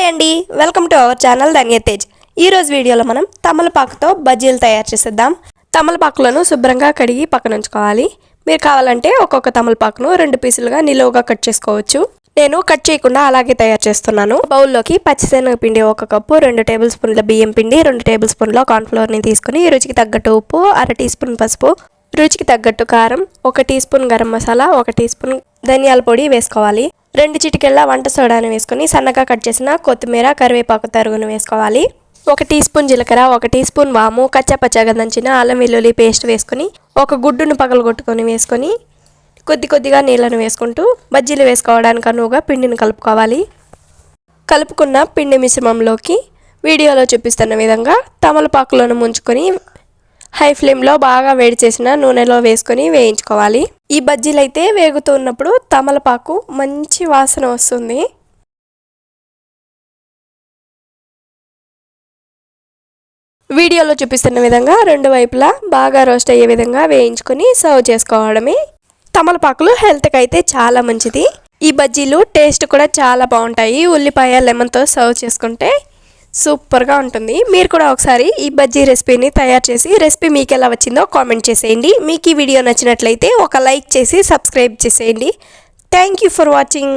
Hi అండి, welcome to our channel ధన్య తేజ్. ఈ రోజు వీడియోలో మనం తమలపాకుతో బజ్జీలు తయారు చేసేద్దాం. తమలపాకులను శుభ్రంగా కడిగి పక్కన ఉంచుకోవాలి. మీరు కావాలంటే ఒక్కొక్క తమలపాకును 2 పీసులుగా నిలువుగా కట్ చేసుకోవచ్చు. నేను కట్ చేయకుండా అలాగే తయారు చేస్తున్నాను. బౌల్లోకి పచ్చిశనగపిండి 1 కప్పు, 2 టేబుల్ స్పూన్ల బియ్యం పిండి, 2 టేబుల్ స్పూన్ల కార్న్ఫ్లోర్ని తీసుకుని రుచికి తగ్గట్టు ఉప్పు, 1/2 టీ స్పూన్ పసుపు, రుచికి తగ్గట్టు కారం, 1 teaspoon garam masala, 1 teaspoon ధనియాల పొడి వేసుకోవాలి. 2 చిటికెళ్ళ వంట సోడాను వేసుకొని సన్నగా కట్ చేసిన కొత్తిమీర, కరివేపాకు తరుగును వేసుకోవాలి. 1 టీ స్పూన్ జీలకర్ర, 1 టీ స్పూన్ వాము, కచ్చాపచ్చాగా దంచిన అల్లం వెల్లుల్లి పేస్ట్ వేసుకొని 1 గుడ్డును పగలగొట్టుకొని వేసుకొని కొద్దిగా నీళ్ళను వేసుకుంటూ బజ్జీలు వేసుకోవడానికి అనువుగా పిండిని కలుపుకోవాలి. కలుపుకున్న పిండి మిశ్రమంలోకి వీడియోలో చూపిస్తున్న విధంగా తమలపాకులను ముంచుకొని హై ఫ్లేమ్లో బాగా వేడి చేసిన నూనెలో వేసుకొని వేయించుకోవాలి. ఈ బజ్జీలు అయితే వేగుతూ ఉన్నప్పుడు తమలపాకు మంచి వాసన వస్తుంది. వీడియోలో చూపిస్తున్న విధంగా 2 వైపులా బాగా రోస్ట్ అయ్యే విధంగా వేయించుకొని సర్వ్ చేసుకోవడమే. తమలపాకులు హెల్త్కి అయితే చాలా మంచిది. ఈ బజ్జీలు టేస్ట్ కూడా చాలా బాగుంటాయి. ఉల్లిపాయ లెమన్తో సర్వ్ చేసుకుంటే సూపర్గా ఉంటుంది. మీరు కూడా ఒకసారి ఈ బజ్జీ రెసిపీని తయారు చేసి రెసిపీ మీకు ఎలా వచ్చిందో కామెంట్ చేసేయండి. మీకు ఈ వీడియో నచ్చినట్లయితే ఒక లైక్ చేసి సబ్స్క్రైబ్ చేసేయండి. Thank you for watching.